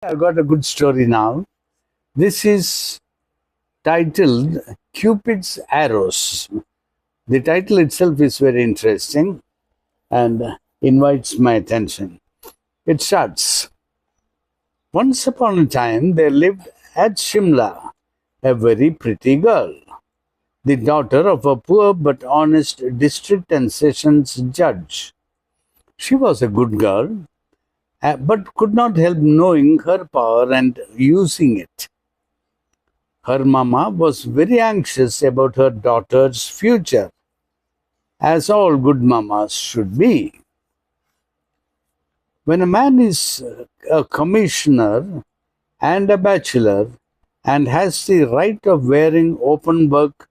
I got a good story now. This is titled Cupid's Arrows. The title itself is very interesting and invites my attention. It starts. Once upon a time, there lived at Shimla a very pretty girl, the daughter of a poor but honest district and sessions judge. She was a good girl, but could not help knowing her power and using it. Her mama was very anxious about her daughter's future, as all good mamas should be. When a man is a commissioner and a bachelor and has the right of wearing open work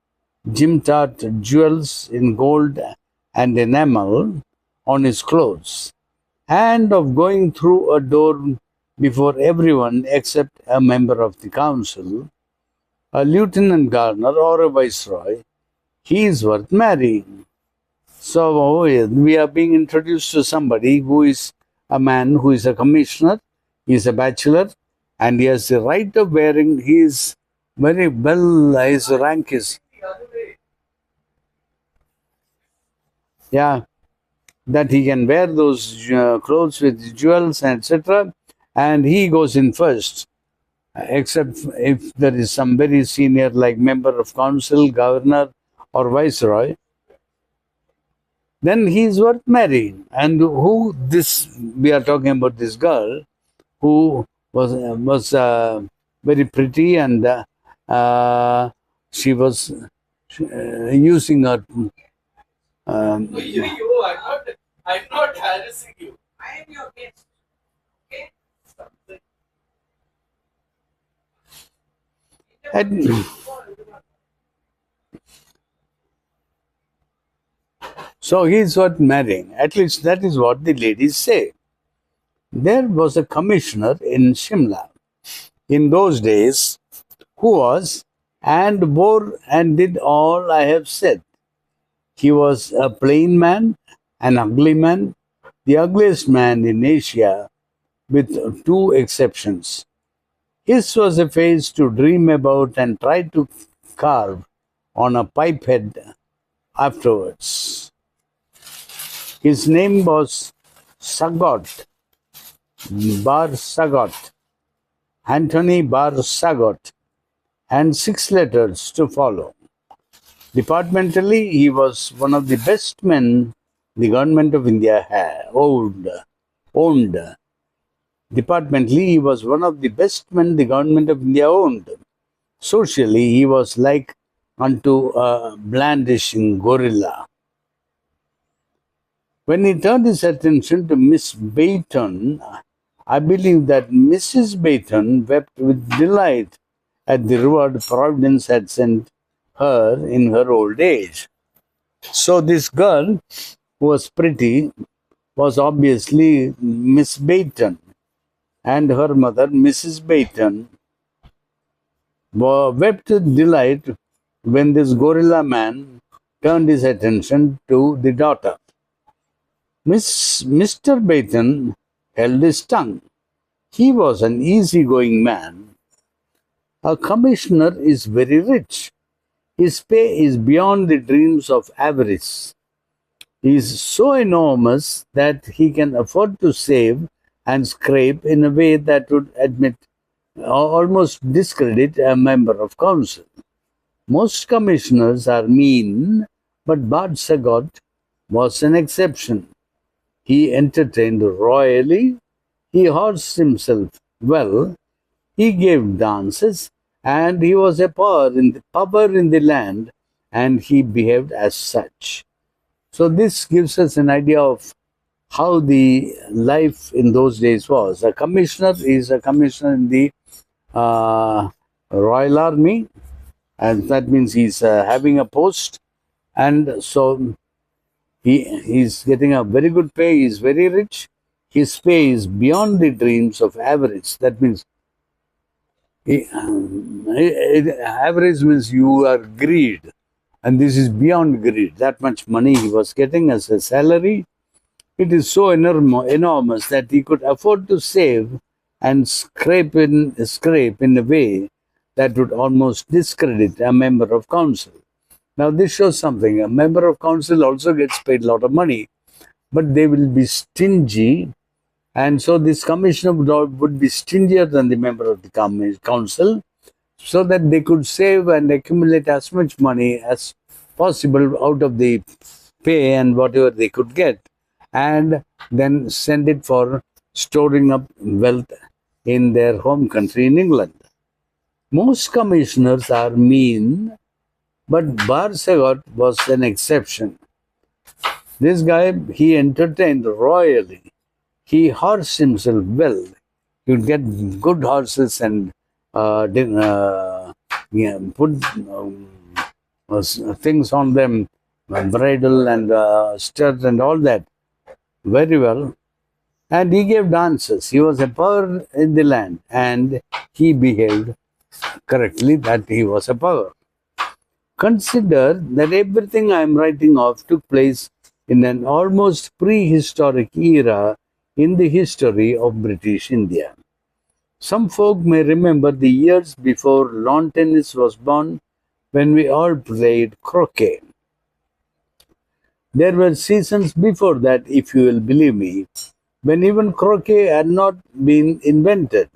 gym-tart jewels in gold and enamel on his clothes, and of going through a door before everyone except a member of the council, a lieutenant governor or a viceroy, he is worth marrying. So we are being introduced to somebody who is a man who is a commissioner, he is a bachelor, and he has the right of wearing, he is very well, his rank is, that he can wear those clothes with jewels, etc. And he goes in first, except if there is some very senior, like member of council, governor, or viceroy, then he is worth marrying. And who this, we are talking about this girl who was very pretty, and she was using her. I'm not harassing you. I am your guest. Okay? So he is worth marrying. At least that is what the ladies say. There was a commissioner in Shimla in those days who was and bore and did all I have said. He was a plain man, an ugly man, the ugliest man in Asia, with two exceptions. His was a face to dream about and try to carve on a pipe head afterwards. His name was Sagot, Bar Sagot, Anthony Bar Sagot, and 6 letters to follow. Departmentally, he was one of the best men the government of India owned. Departmentally, he was one of the best men the government of India owned. Socially, he was like unto a blandishing gorilla. When he turned his attention to Miss Bayton, I believe that Mrs. Bayton wept with delight at the reward Providence had sent her in her old age. So this girl, who was pretty, was obviously Miss Bayton, and her mother, Mrs. Bayton, wept with delight when this gorilla man turned his attention to the daughter. Mr. Bayton held his tongue. He was an easygoing man. A commissioner is very rich. His pay is beyond the dreams of avarice. He is so enormous that he can afford to save and scrape in a way that would admit almost discredit a member of council. Most commissioners are mean, but Bart Sagot was an exception. He entertained royally, he horsed himself well, he gave dances, and he was a power in the land, and he behaved as such. So this gives us an idea of how the life in those days was. A commissioner is a commissioner in the Royal Army, and that means he's having a post, and so he's getting a very good pay, he's very rich, his pay is beyond the dreams of average. That means average means you are greed, and this is beyond greed. That much money he was getting as a salary, it is so enormous that he could afford to save and scrape in a way that would almost discredit a member of council. Now, this shows something. A member of council also gets paid a lot of money, but they will be stingy, and so this commissioner would be stingier than the member of the council, so that they could save and accumulate as much money as possible out of the pay and whatever they could get, and then send it for storing up wealth in their home country in England. Most commissioners are mean, but Barsagot was an exception. This guy, he entertained royally. He horsed himself well. You'd get good horses and put things on them, bridle and stirrups and all that, very well. And he gave dances. He was a power in the land, and he behaved correctly that he was a power. Consider that everything I am writing of took place in an almost prehistoric era in the history of British India. Some folk may remember the years before lawn tennis was born, when we all played croquet. There were seasons before that, if you will believe me, when even croquet had not been invented,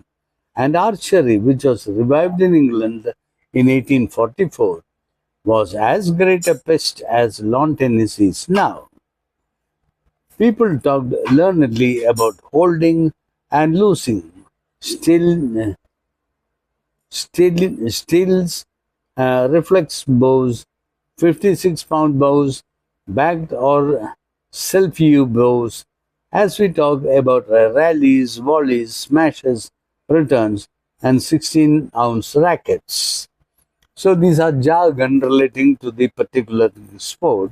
and archery, which was revived in England in 1844, was as great a pest as lawn tennis is now. People talked learnedly about holding and losing, stills, reflex bows, 56-pound bows, backed or self-view bows, as we talk about rallies, volleys, smashes, returns, and 16-ounce rackets. So these are jargon relating to the particular sport.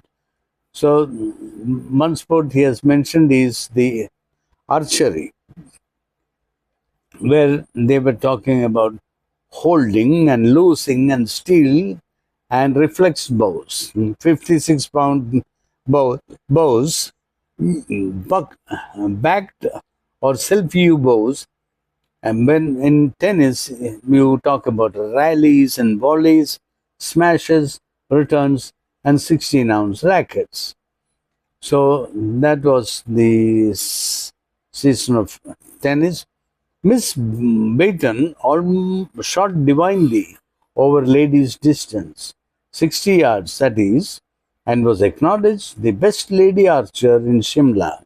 So one sport he has mentioned is the archery, where they were talking about holding and loosing and steel and reflex bows, 56-pound bows, backed or self-view bows. And when in tennis, you talk about rallies and volleys, smashes, returns, and 16-ounce rackets. So that was the season of tennis. Miss Baton shot divinely over ladies' distance, 60 yards that is, and was acknowledged the best lady archer in Shimla.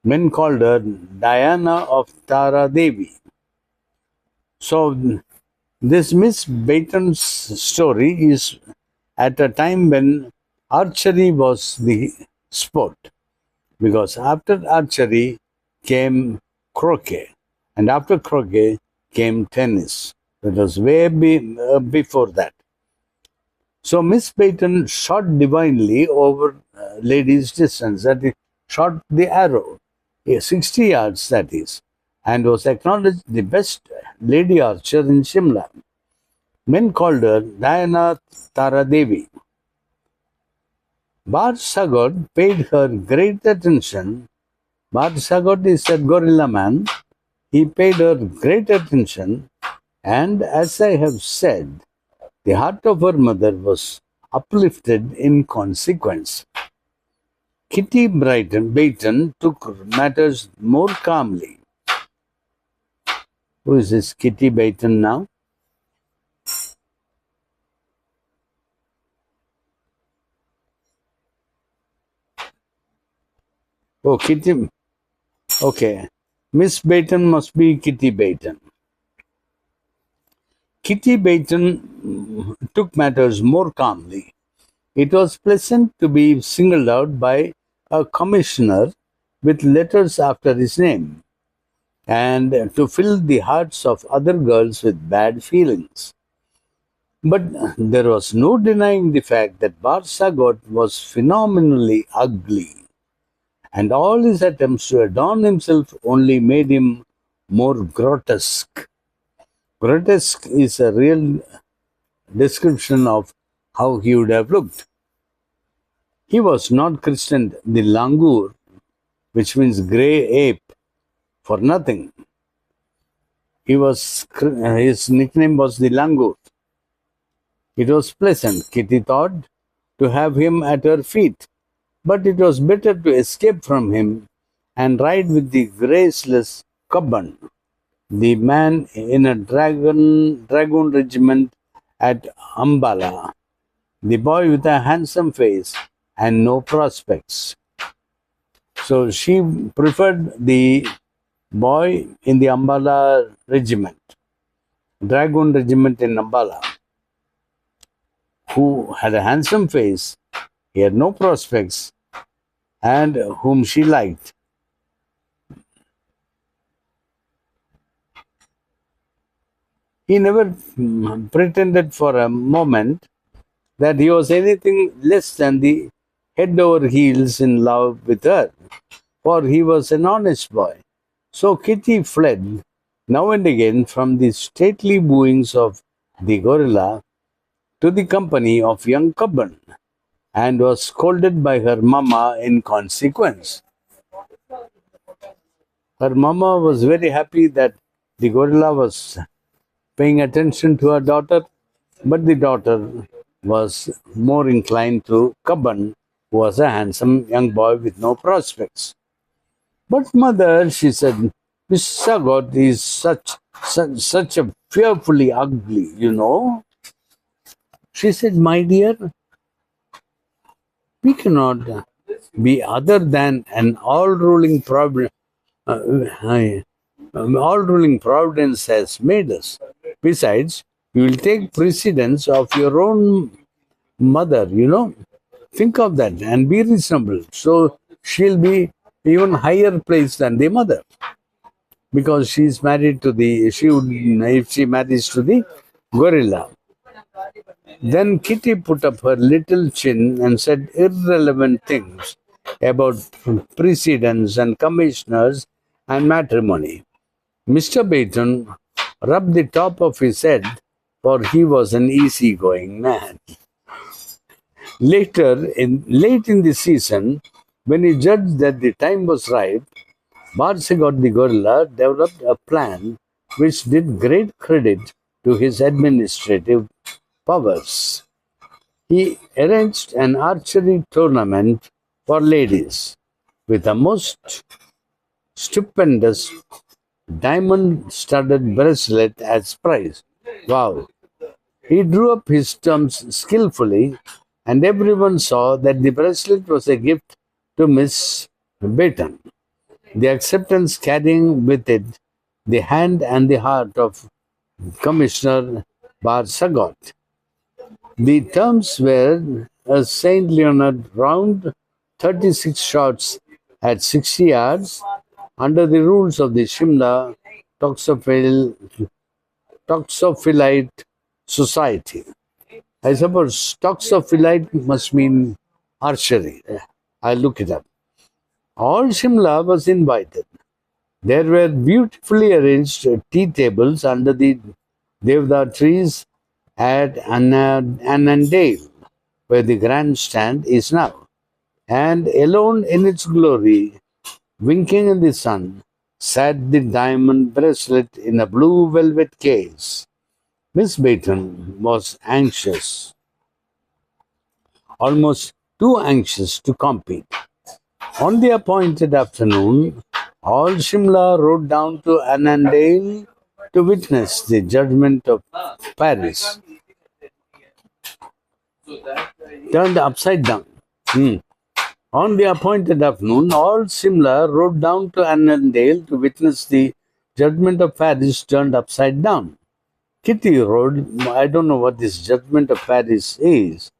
Men called her Diana of Tara Devi. So this Miss Baton's story is at a time when archery was the sport, because after archery came croquet, and after croquet came tennis. That was way before that. So Miss Baton shot divinely over ladies' distance, that is, shot the arrow, 60 yards that is, and was acknowledged the best lady archer in Shimla. Men called her Diana Tara Devi. Barsagot paid her great attention. Barsagot is a gorilla man. He paid her great attention, and as I have said, the heart of her mother was uplifted in consequence. Kitty Baton took matters more calmly. Who is this Kitty Baton now? Oh, Kitty. Okay. Miss Baton must be Kitty Baton. Kitty Baton took matters more calmly. It was pleasant to be singled out by a commissioner with letters after his name, and to fill the hearts of other girls with bad feelings. But there was no denying the fact that Barsagot was phenomenally ugly, and all his attempts to adorn himself only made him more grotesque. Grotesque is a real description of how he would have looked. He was not christened the langur, which means grey ape, for nothing. His nickname was the langur. It was pleasant, Kitty thought, to have him at her feet, but it was better to escape from him and ride with the graceless Cubban, the man in a dragoon regiment at Ambala, the boy with a handsome face and no prospects. So she preferred the boy in the Ambala regiment, dragoon regiment in Ambala, who had a handsome face, he had no prospects, and whom she liked. He never pretended for a moment that he was anything less than the head over heels in love with her, for he was an honest boy. So Kitty fled now and again from the stately wooings of the gorilla to the company of young Cubban, and was scolded by her mamma in consequence. Her mamma was very happy that the gorilla was paying attention to her daughter, but the daughter was more inclined to Cubban, who was a handsome young boy with no prospects. But mother, she said, Miss Sagot is such a fearfully ugly, you know. She said, my dear, we cannot be other than an all-ruling providence. All-ruling providence has made us. Besides, you will take precedence of your own mother, you know. Think of that and be reasonable. So she'll be even higher place than the mother, because she's married to the she would if she marries to the gorilla. Then Kitty put up her little chin and said irrelevant things about precedents and commissioners and matrimony. Mr. Baton rubbed the top of his head, for he was an easy-going man. Late in the season, when he judged that the time was ripe, Barsagot the gorilla developed a plan which did great credit to his administrative powers. He arranged an archery tournament for ladies with a most stupendous diamond studded bracelet as prize. Wow! He drew up his terms skillfully, and everyone saw that the bracelet was a gift to Miss Baton, the acceptance carrying with it the hand and the heart of Commissioner Barsagot. The terms were a St. Leonard round, 36 shots at 60 yards, under the rules of the Shimla Toxophilite Society. I suppose Toxophilite must mean archery. I'll look it up. All Shimla was invited. There were beautifully arranged tea tables under the Devda trees at Annandale, where the grandstand is now. And alone in its glory, winking in the sun, sat the diamond bracelet in a blue velvet case. Miss Baton was anxious, almost too anxious to compete. On the appointed afternoon, all Shimla rode down to Annandale to witness the judgment of Paris, turned upside down. On the appointed afternoon, all Simla rode down to Annandale to witness the judgment of Paris turned upside down. Kitty rode, I don't know what this judgment of Paris is.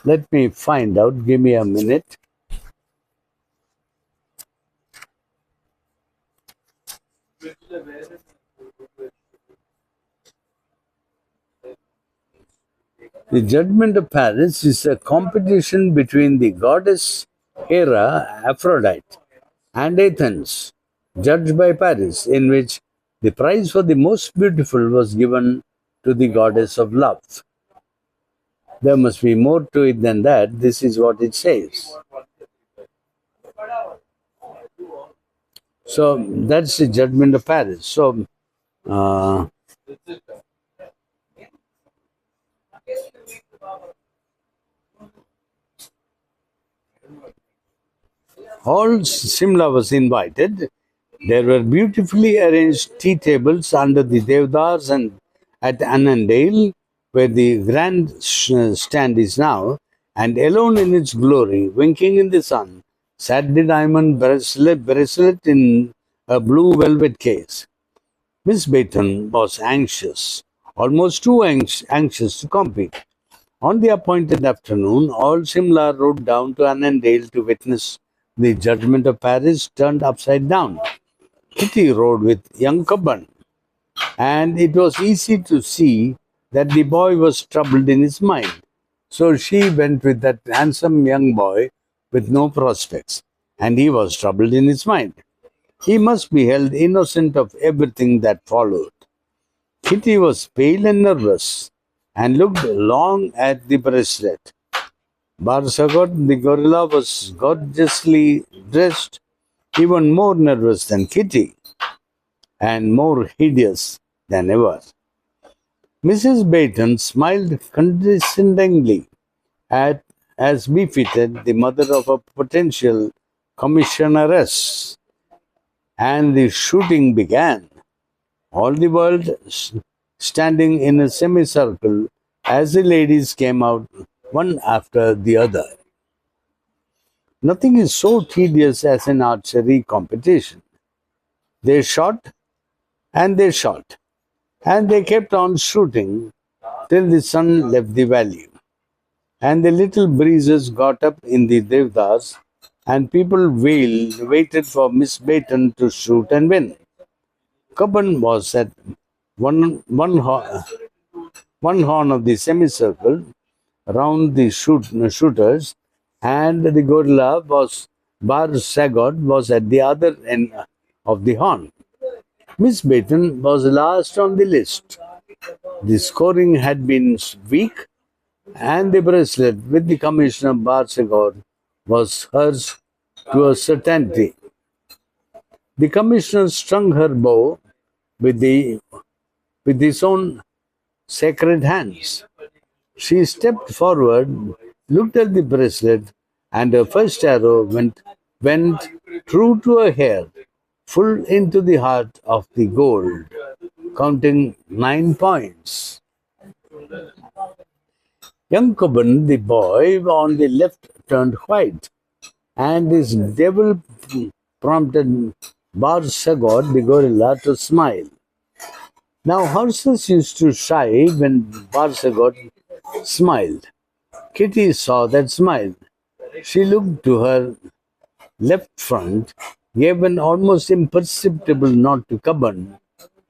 Let me find out, give me a minute. The judgment of Paris is a competition between the goddess Hera, Aphrodite, and Athens, judged by Paris, in which the prize for the most beautiful was given to the goddess of love. There must be more to it than that. This is what it says. So that's the judgment of Paris. So Uh, all Simla was invited. There were beautifully arranged tea tables under the Devdars and at Annandale, where the grand stand is now, and alone in its glory, winking in the sun, sat the diamond bracelet in a blue velvet case. Miss Baton was anxious, almost too anxious to compete. On the appointed afternoon, all Simla rode down to Annandale to witness the judgment of Paris turned upside down. Kitty rode with young Cubban, and it was easy to see that the boy was troubled in his mind. So she went with that handsome young boy with no prospects, and he was troubled in his mind. He must be held innocent of everything that followed. Kitty was pale and nervous, and looked long at the bracelet. Barsagot, the gorilla, was gorgeously dressed, even more nervous than Kitty, and more hideous than ever. Mrs. Baton smiled condescendingly at as befitted the mother of a potential commissioneress, and the shooting began. All the world standing in a semicircle as the ladies came out one after the other. Nothing is so tedious as an archery competition. They shot and they shot, and they kept on shooting till the sun left the valley, and the little breezes got up in the devdas, and people waited for Miss Baton to shoot and win. Cubbon was at one horn of the semicircle round the shooters, and the gorilla was Bar Sagot was at the other end of the horn. Miss Baton was last on the list. The scoring had been weak, and the bracelet with the Commissioner Bar Sagot was hers to a certainty. The Commissioner strung her bow with his own sacred hands. She stepped forward, looked at the bracelet, and her first arrow went true to a hair, full into the heart of the gold, counting 9 points. Young Coburn, the boy on the left, turned white, and his devil prompted Bar Sagot, the gorilla, to smile. Now horses used to shy when Bar Sagot smiled. Kitty saw that smile. She looked to her left front, gave an almost imperceptible nod to Cubbon,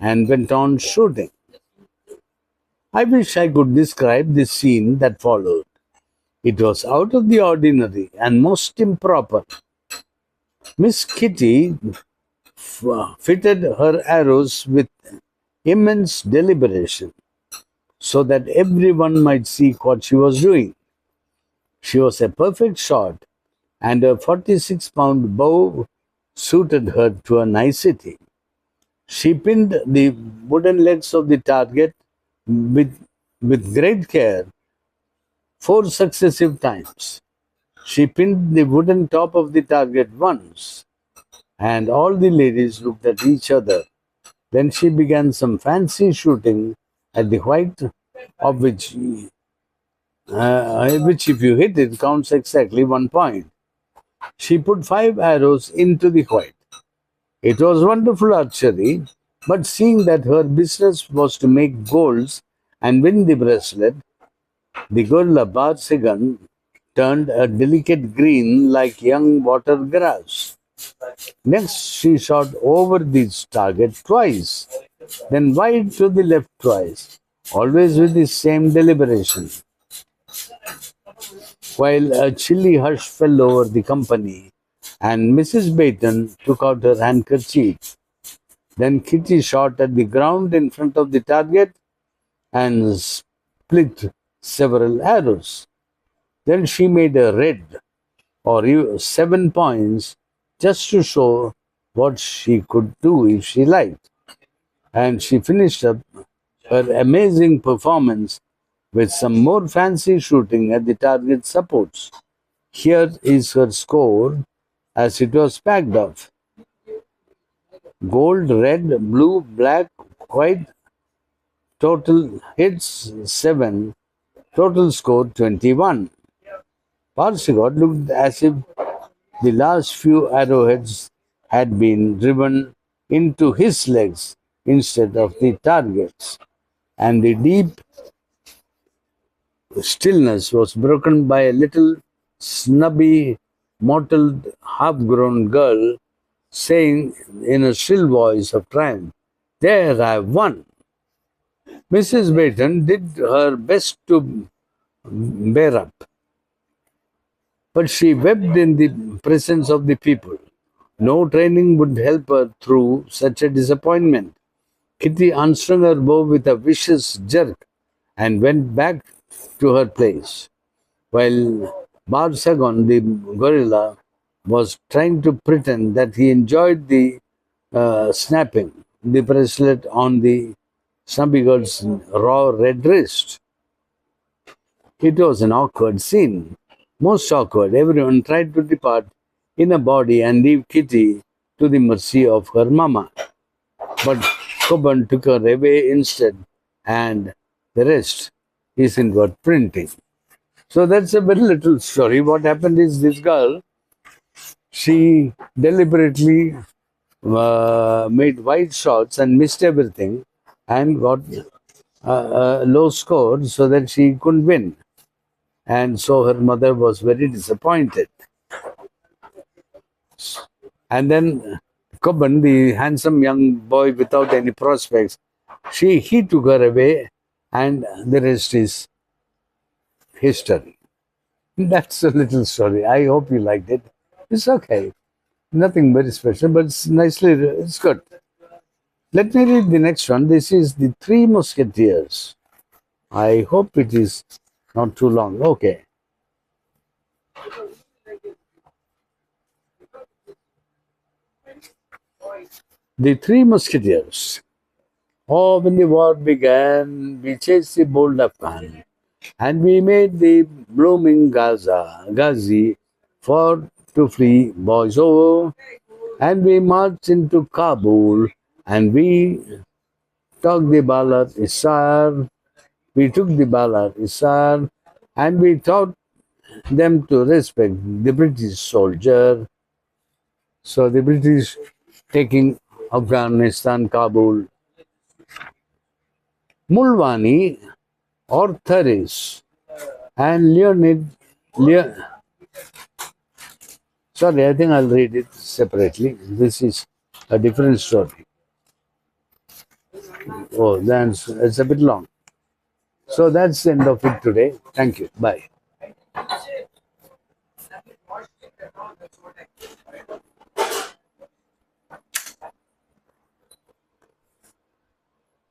and went on shooting. I wish I could describe the scene that followed. It was out of the ordinary and most improper. Miss Kitty fitted her arrows with immense deliberation so that everyone might see what she was doing. She was a perfect shot, and her 46-pound bow suited her to a nicety. She pinned the wooden legs of the target with great care 4 successive times. She pinned the wooden top of the target once, and all the ladies looked at each other. Then she began some fancy shooting at the white, of which if you hit it counts exactly 1 point. She put 5 arrows into the white. It was wonderful archery, but seeing that her business was to make goals and win the bracelet, the gorilla Barsigan turned a delicate green like young water grass. Next, she shot over this target twice, then wide to the left twice, always with the same deliberation. While a chilly hush fell over the company, and Mrs. Baton took out her handkerchief. Then Kitty shot at the ground in front of the target and split several arrows. Then she made a red, or 7 points, just to show what she could do if she liked. And she finished up her amazing performance with some more fancy shooting at the target supports. Here is her score as it was packed off: gold, red, blue, black, white, total hits 7, total score 21. Parsigot looked as if the last few arrowheads had been driven into his legs instead of the targets, and the deep stillness was broken by a little snubby, mottled, half grown girl saying in a shrill voice of triumph, "There, I've won." Mrs. Baton did her best to bear up, but she wept in the presence of the people. No training would help her through such a disappointment. Kitty unstrung her bow with a vicious jerk and went back to her place, while Barsagon, the gorilla, was trying to pretend that he enjoyed the snapping the bracelet on the snubby girl's raw red wrist. It was an awkward scene. Most awkward. Everyone tried to depart in a body and leave Kitty to the mercy of her mamma. But Coburn took her away instead, and the rest isn't worth printing. So that's a very little story. What happened is this girl, she deliberately made wide shots and missed everything and got a low score so that she couldn't win. And so her mother was very disappointed. And then Coburn, the handsome young boy without any prospects, he took her away, and the rest is history. That's a little story. I hope you liked it. It's okay. Nothing very special, but it's good. Let me read the next one. This is The Three Musketeers. I hope it is not too long. Okay. The Three Musketeers. Oh, when the war began, we chased the bold Afghan, and we made the blooming Ghazi for to free boys. Oh, and we marched into Kabul, and we took the Balat Isar. We took the Balat Isar, and we taught them to respect the British soldier. So the British taking Afghanistan, Kabul. Mulvani or Tharis and sorry, I think I'll read it separately. This is a different story. Oh, then it's a bit long. So that's the end of it today. Thank you. Bye. That's it. Nothing watched it at all. That's what I